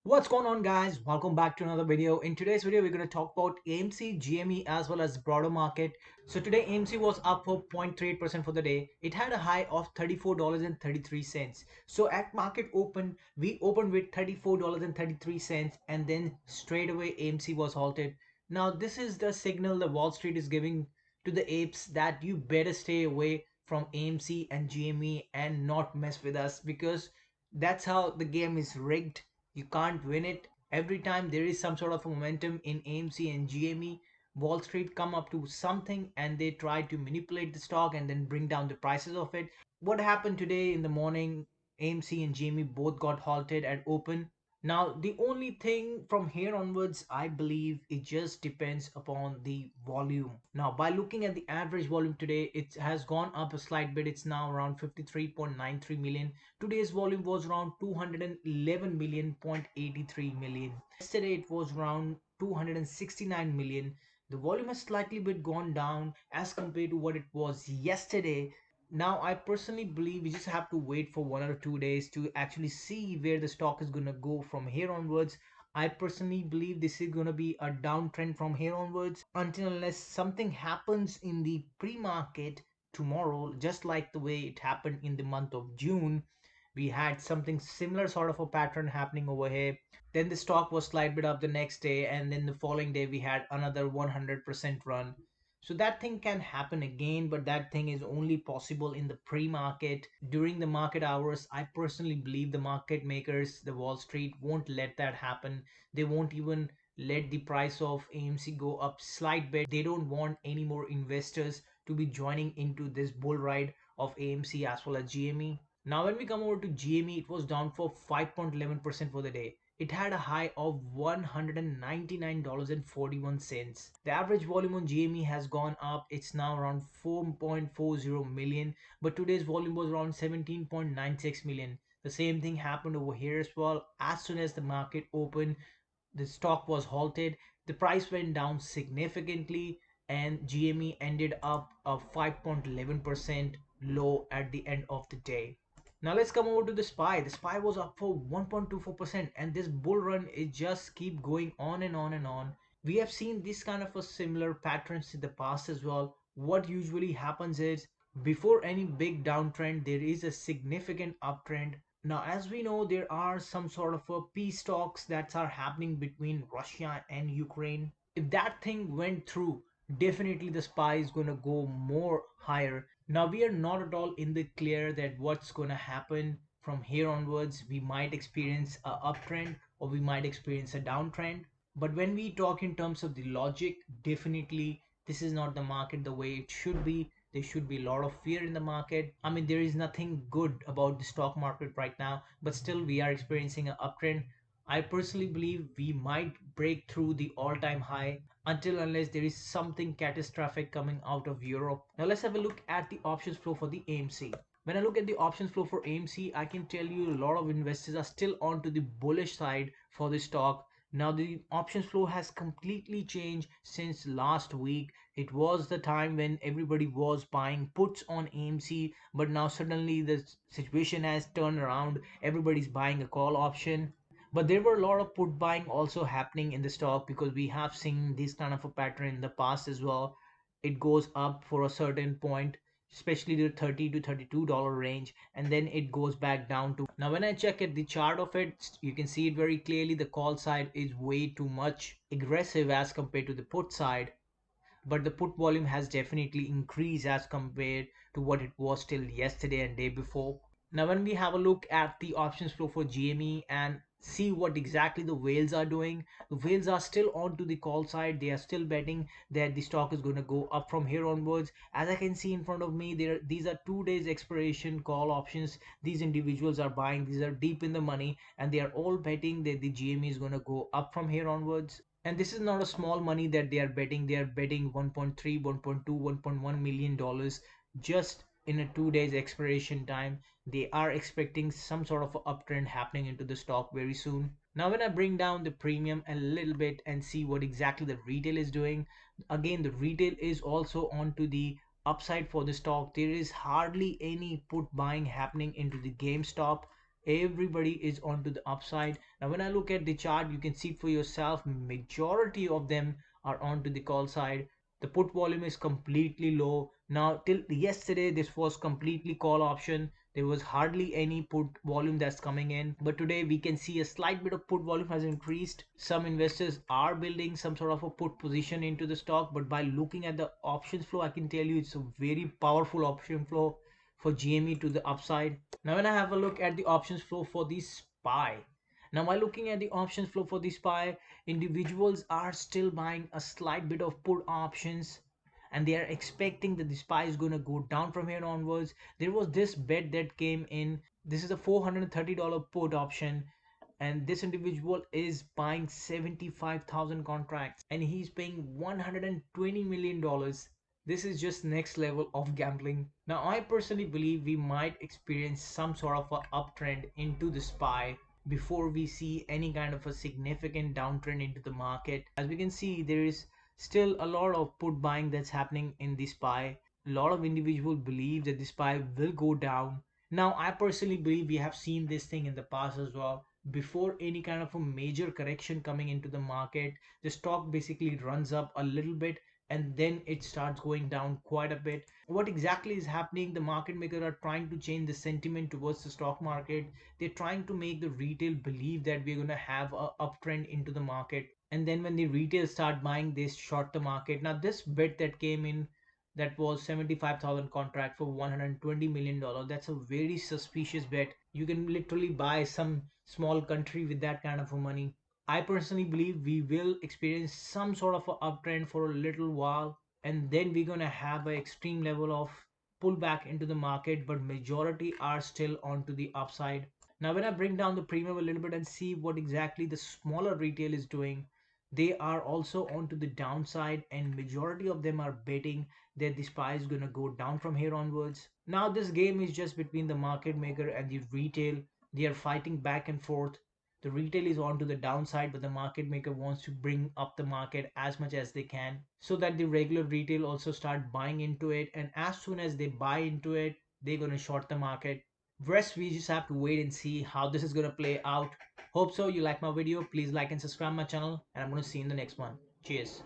What's going on, guys? Welcome back to another video. In today's video, we're going to talk about AMC, GME as well as broader market. So today AMC was up for 0.38% for the day. It had a high of $34.33. So at market open, we opened with $34.33 and then straight away AMC was halted. Now this is the signal that Wall Street is giving to the apes that you better stay away from AMC and GME and not mess with us, because that's how the game is rigged. You can't win it. Every time there is some sort of momentum in AMC and GME, Wall Street come up to something and they try to manipulate the stock and then bring down the prices of it. What happened today in the morning? AMC and GME both got halted at open. Now, the only thing from here onwards, I believe it just depends upon the volume. Now, by looking at the average volume today, it has gone up a slight bit. It's now around 53.93 million. Today's volume was around 211 million, 0.83 million. Yesterday, it was around 269 million. The volume has slightly bit gone down as compared to what it was yesterday. Now, I personally believe we just have to wait for 1 or 2 days to actually see where the stock is going to go from here onwards. I personally believe this is going to be a downtrend from here onwards until unless something happens in the pre-market tomorrow, just like the way it happened in the month of June. We had something similar sort of a pattern happening over here. Then the stock was slight bit up the next day, and then the following day we had another 100% run. So that thing can happen again, but that thing is only possible in the pre-market. During the market hours, I personally believe the market makers, the Wall Street, won't let that happen. They won't even let the price of AMC go up slight bit. They don't want any more investors to be joining into this bull ride of AMC as well as GME. Now when we come over to GME, it was down for 5.11% for the day. It had a high of $199.41. The average volume on GME has gone up. It's now around 4.40 million, but today's volume was around 17.96 million. The same thing happened over here as well. As soon as the market opened, the stock was halted. The price went down significantly, and GME ended up a 5.11% low at the end of the day. Now let's come over to the SPY. The SPY was up for 1.24%, and this bull run is just keep going on and on and on. We have seen this kind of a similar patterns in the past as well. What usually happens is before any big downtrend, there is a significant uptrend. Now, as we know, there are some sort of a peace talks that are happening between Russia and Ukraine. If that thing went through, definitely the SPY is going to go more higher. Now, we are not at all in the clear that what's going to happen from here onwards. We might experience a uptrend or we might experience a downtrend. But when we talk in terms of the logic, definitely this is not the market the way it should be. There should be a lot of fear in the market. I mean, there is nothing good about the stock market right now, but still we are experiencing an uptrend. I personally believe we might break through the all-time high until unless there is something catastrophic coming out of Europe. Now let's have a look at the options flow for the AMC. When I look at the options flow for AMC, I can tell you a lot of investors are still onto the bullish side for the stock. Now the options flow has completely changed since last week. It was the time when everybody was buying puts on AMC, but now suddenly the situation has turned around. Everybody's buying a call option. But there were a lot of put buying also happening in the stock, because we have seen this kind of a pattern in the past as well. It goes up for a certain point, especially the 30 to $32 range, and then it goes back down to. Now when I check at the chart of it, you can see it very clearly. The call side is way too much aggressive as compared to the put side, but the put volume has definitely increased as compared to what it was till yesterday and day before. Now when we have a look at the options flow for GME and see what exactly the whales are doing, the whales are still on to the call side. They are still betting that the stock is going to go up from here onwards. As I can see in front of me, these are 2 days expiration call options. These individuals are buying, these are deep in the money, and they are all betting that the GME is going to go up from here onwards. And this is not a small money that they are betting 1.3, 1.2, 1.1 million dollars just in a 2 days expiration time. They are expecting some sort of a uptrend happening into the stock very soon. Now when I bring down the premium a little bit and see what exactly the retail is doing, again the retail is also onto the upside for the stock. There is hardly any put buying happening into the GameStop. everybody is onto the upside. Now when I look at the chart, you can see for yourself, majority of them are onto the call side. The put volume is completely low. Now till yesterday this was completely call option, there was hardly any put volume that's coming in, but today we can see a slight bit of put volume has increased. Some investors are building some sort of a put position into the stock, but by looking at the options flow, I can tell you it's a very powerful option flow for GME to the upside. Now when I have a look at the options flow for the SPY, now while looking at the options flow for the SPY, individuals are still buying a slight bit of put options, and they are expecting that the SPY is going to go down from here onwards. There was this bet that came in. This is a $430 put option, and this individual is buying 75,000 contracts and he's paying $120 million. This is just next level of gambling. Now I personally believe we might experience some sort of a uptrend into the SPY before we see any kind of a significant downtrend into the market. As we can see, there is still a lot of put buying that's happening in the SPY. A lot of individuals believe that the SPY will go down. Now I personally believe we have seen this thing in the past as well. Before any kind of a major correction coming into the market, the stock basically runs up a little bit and then it starts going down quite a bit. What exactly is happening? The market makers are trying to change the sentiment towards the stock market. They're trying to make the retail believe that we're going to have a uptrend into the market, and then when the retail start buying, they short the market. Now this bet that came in, that was 75,000 contract for $120 million, that's a very suspicious bet. You can literally buy some small country with that kind of money. I personally believe we will experience some sort of a uptrend for a little while, and then we're gonna have an extreme level of pullback into the market, but majority are still onto the upside. Now when I bring down the premium a little bit and see what exactly the smaller retail is doing, they are also onto the downside, and majority of them are betting that the SPY is gonna go down from here onwards. Now this game is just between the market maker and the retail. They are fighting back and forth. The retail is on to the downside, but the market maker wants to bring up the market as much as they can so that the regular retail also start buying into it. And as soon as they buy into it, they're going to short the market. Rest, we just have to wait and see how this is going to play out. Hope so you like my video. Please like and subscribe my channel, and I'm going to see you in the next one. Cheers.